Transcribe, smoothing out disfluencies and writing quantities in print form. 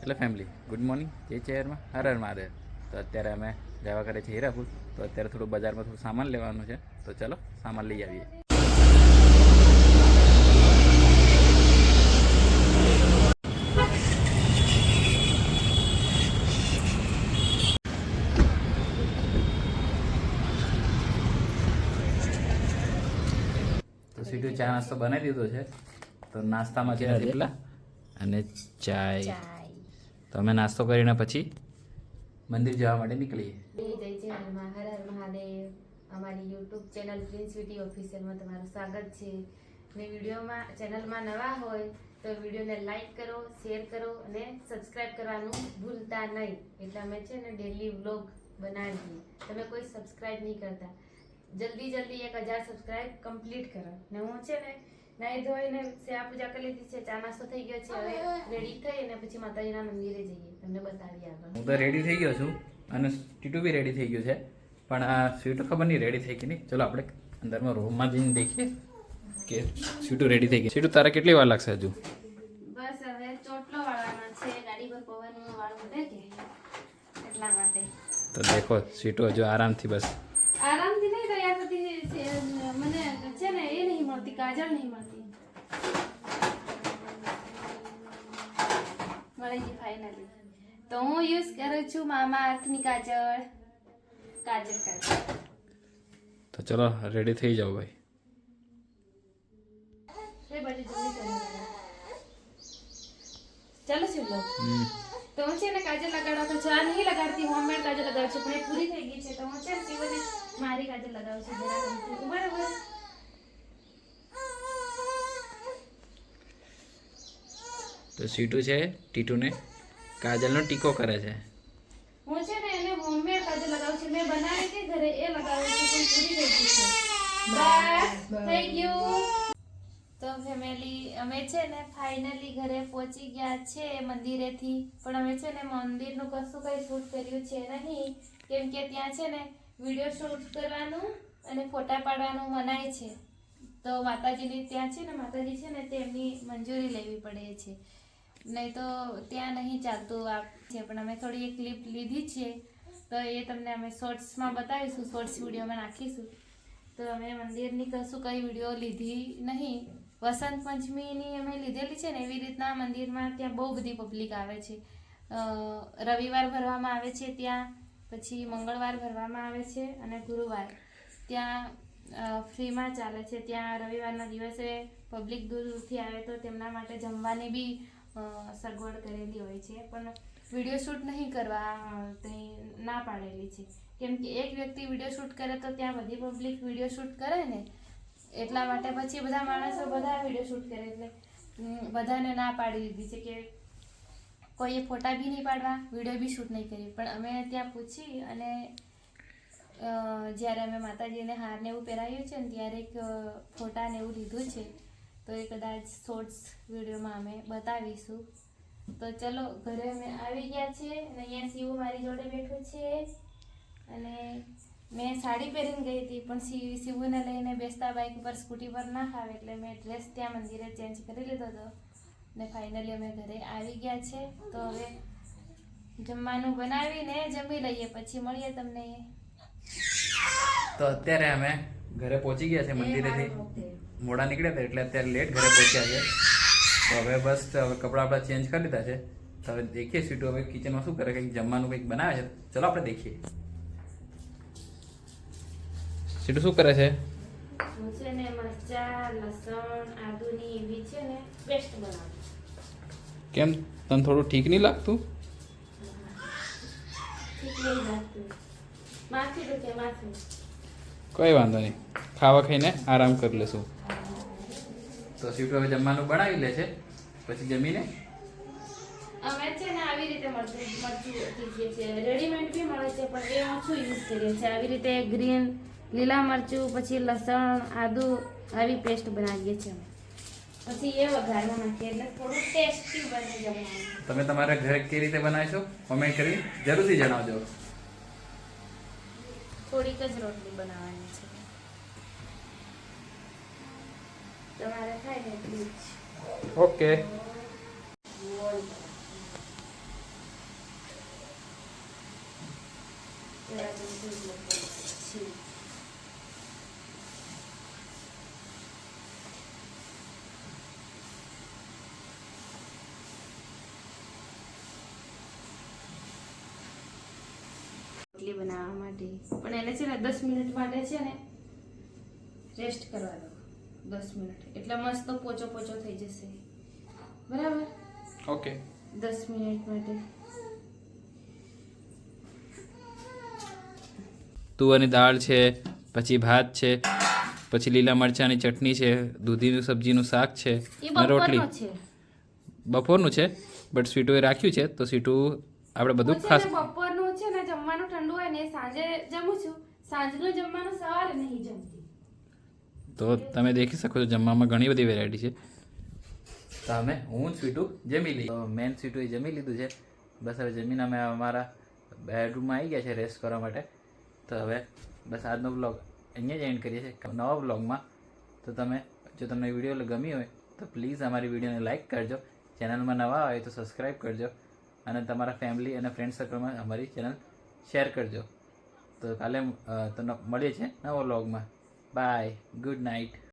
એટલે family good morning જે ચેરમાં હર હર મહાદેવ. તો અત્યારે અમે જવા કરે છે હીરાપુર. તો અત્યારે થોડું બજારમાં થોડું સામાન લેવાનું છે, તો ચલો સામાન લઈ આવીએ. તો સીધું ચા નાસ્તો બનાવી દીધો છે. તો નાસ્તામાં છે થેપલા અને ચાય. તો અમે નાસ્તો કરીને પછી મંદિર જવા માટે નીકળીએ. જય જય હર હર મહાદેવ. અમારી યુટ્યુબ ચેનલ પ્રિન્સ બ્યુટી ઓફિશિયલમાં તમારું સ્વાગત છે. ને વિડીયોમાં ચેનલમાં નવા હોય તો વિડીયોને લાઈક કરો, શેર કરો અને સબસ્ક્રાઇબ કરવાનું ભૂલતા નહીં. એટલે અમે છે ને ડેલી વ્લોગ બનાવીએ. તમે કોઈ સબસ્ક્રાઇબ નહીં કરતા. જલ્દી 1000 સબસ્ક્રાઇબ કમ્પ્લીટ કરો. ને હું છે ને નાઈ ધોઈને સેવા પૂજા કરી લીધી છે, ચા નાસ્તો થઈ ગયો છે. હવે રેડી થઈ અને પછી માતાજીના મંદિરે જઈએ. તમને બતાવીએ આગળ. હું તો રેડી થઈ ગયો છું અને ટીટુ બી રેડી થઈ ગયું છે, પણ આ સ્વીટુ ખબર નહીં રેડી થઈ કે નહીં. ચલો આપણે અંદરમાં રૂમમાં જઈને દેખીએ કે સ્વીટુ રેડી થઈ ગઈ. સ્વીટુ તારે કેટલી વાર લાગશે હજુ? બસ હવે ચોટલો વાળવાનો છે, ગાડી પર પવન વાળું છે કે એટલા માટે. તો દેખો સ્વીટુ હજુ આરામથી બસ આરામથી નહીં તો યાર પછી મને છે ને એ નહીં મળતી, કાજળ નહીં મળતી. મળી ગઈ ફાઇનલી. તો હું યુઝ કરું છું મામા અર્થની કાજળ. તો ચલો રેડી થઈ જાઓ ભાઈ. ચાલો શિવલો. તો હું છે ને કાજલ લગાડવા તો ચા નહીં લગાડતી, હોમમેડ કાજલ લગાવું છું, પણ એ પૂરી થઈ ગઈ છે. તો હું છે ને શિવને મારી કાજલ લગાવું છું જરા બરાબર. તો સ્વીટુ છે ટીટુને કાજલનો ટીકો કરે છે. હું છે ને એને હોમમેડ કાજલ લગાવું છું. મેં બનાવી હતી ઘરે, એ લગાવું છું, પણ પૂરી થઈ ગઈ છે. બસ થઈ ગયું. તો ફેમિલી અમે છે ને ફાઇનલી ઘરે પહોંચી ગયા છે મંદિરેથી. પણ અમે છે ને મંદિરનું કશું કંઈ શૂટ કર્યું છે નહીં, કેમ કે ત્યાં છે ને વિડીયો શૂટ કરવાનું અને ફોટા પાડવાનું મનાય છે. તો માતાજીની ત્યાં છે ને માતાજી છે ને તેમની મંજૂરી લેવી પડે છે, નહીં તો ત્યાં નહીં ચાલતું આ છે. પણ અમે થોડી એક ક્લિપ લીધી છે, તો એ તમને અમે શોર્ટ્સમાં બતાવીશું, શોર્ટ્સ વિડીયોમાં નાખીશું. તો અમે મંદિરની કશું કંઈ વિડીયો લીધી નહીં. વસંત પંચમીની અમે લીધેલી છે ને એવી રીતના મંદિરમાં ત્યાં બહુ બધી પબ્લિક આવે છે. રવિવાર ભરવામાં આવે છે ત્યાં, પછી મંગળવાર ભરવામાં આવે છે અને ગુરુવાર ત્યાં ફ્રીમાં ચાલે છે. ત્યાં રવિવારના દિવસે પબ્લિક દૂર દૂરથી આવે તો તેમના માટે જમવાની બી સગવડ કરેલી હોય છે. પણ વિડીયો શૂટ નહીં કરવા ત્યાં ના પાડેલી છે, કેમ કે એક વ્યક્તિ વિડીયો શૂટ કરે તો ત્યાં બધી પબ્લિક વિડીયો શૂટ કરે ને, એટલા માટે પછી બધા માણસો બધા વિડીયો શૂટ કરે. એટલે બધાને ના પાડી દીધી છે કે કોઈએ ફોટા બી નહીં પાડવા, વિડીયો બી શૂટ નહીં કરી. પણ અમે ત્યાં પૂછી અને જ્યારે અમે માતાજીને હારને એવું પહેરાવ્યું છે ને ત્યારે એક ફોટાને એવું લીધું છે. તો એ કદાચ શોર્ટ્સ વિડીયોમાં અમે બતાવીશું. તો ચલો ઘરે અમે આવી ગયા છે અને અહીંયા શિવ મારી જોડે બેઠું છે. અને મેં સાડી પહેરીને ગઈ હતી, પણ શિવુને લઈને બેસતા બાઇક પર સ્કૂટી પર ના ફાવે, એટલે મેં ડ્રેસ ત્યાં મંદિરે ચેન્જ કરી લીધો હતો. ને ફાઇનલી અમે ઘરે આવી ગયા છે. તો હવે જમવાનું બનાવીને જમી લઈએ, પછી મળીએ તમને. તો અત્યારે અમે ઘરે પહોંચી ગયા છે મંદિરેથી. મોડા નીકળ્યા હતા એટલે અત્યારે લેટ ઘરે પહોંચ્યા છે. તો હવે બસ હવે કપડાં આપણા ચેન્જ કરી લીધા છે. તો હવે દેખીએ સ્વીટુ હવે કિચનમાં શું કરે, કંઈક જમવાનું કંઈક બનાવે છે. ચલો આપણે દેખીએ સ્વીટુ શું કરે છે. હું છે ને મરચા, લસણ, આદુની એવી છે ને પેસ્ટ બનાવું. કેમ તને થોડું ઠીક નહીં લાગતું? ઠીક નહીં લાગતું, માથું દુખે માથું. કોઈ વાંધો નહીં, ખાવા ખાઈને આરામ કરી લેશું. તો સ્વીટુ હવે જમવાનું બનાવી લે છે, પછી જમીને અમે છે ને આવી રીતે મરચું શીખીએ છીએ. રેડીમેડ બી મળે છે, પણ એ ઓછું યુઝ કરીએ છીએ. આવી રીતે ગ્રીન લીલા મરચું, પછી લસણ, આદુ આવી પેસ્ટ બનાવીએ છીએ અમે. પછી એ વઘારમાં નાખીએ એટલે થોડું ટેસ્ટી બની જવાનું. તમે તમારા ઘરે કેવી રીતે બનાવશો કોમેન્ટ કરી જરૂરથી જણાવજો. થોડીક જ રોટલી બનાવવાની છે, તમારે થાય ને એટલી જ. ઓકે. રોટલી બનાવવા માટે પણ એને છે ને 10 મિનિટ માટે છે ને રેસ્ટ કરવા દો 10 મિનિટ એટલે મસ્ત પોચો પોચો થઈ જશે બરાબર ઓકે 10 મિનિટ માટે તુવેરની દાળ છે, પછી ભાત છે, પછી લીલા મરચાંની ચટણી છે, દૂધીનું સબ્જીનું શાક છે એ અને રોટલી બપોરનો છે બપોરનું છે બટ સ્વીટુએ રાખ્યું છે તો સ્વીટુ આપણે બધું હું છે ખાસ ને બપોરનું છે ને જમવાનું ઠંડુ હોય ને એ સાંજે જમું છું સાંજનું જમવાનું સવારે નહીં જમતી તો તમે દેખી શકો છો જમવામાં ઘણી બધી વેરાયટી છે તો અમે હું સ્વીટુ જમી લઈ તો મેન સ્વીટુએ જમી લીધું છે બસ હવે જમીને અમે અમારા બેડરૂમમાં આવી ગયા છે રેસ્ટ કરવા માટે તો હવે બસ આજનો બ્લોગ અહીંયા જ એન્ડ કરીએ છીએ નવા બ્લોગમાં તો તમે જો તમને વિડીયો ગમી હોય તો પ્લીઝ અમારી વિડીયોને લાઇક કરજો ચેનલમાં નવા હોય તો સબસ્ક્રાઈબ કરજો અને તમારા ફેમિલી અને ફ્રેન્ડ સર્કલમાં અમારી ચેનલ શેર કરજો તો કાલે તો મળીએ છીએ નવા બ્લોગમાં બાય ગુડ નાઇટ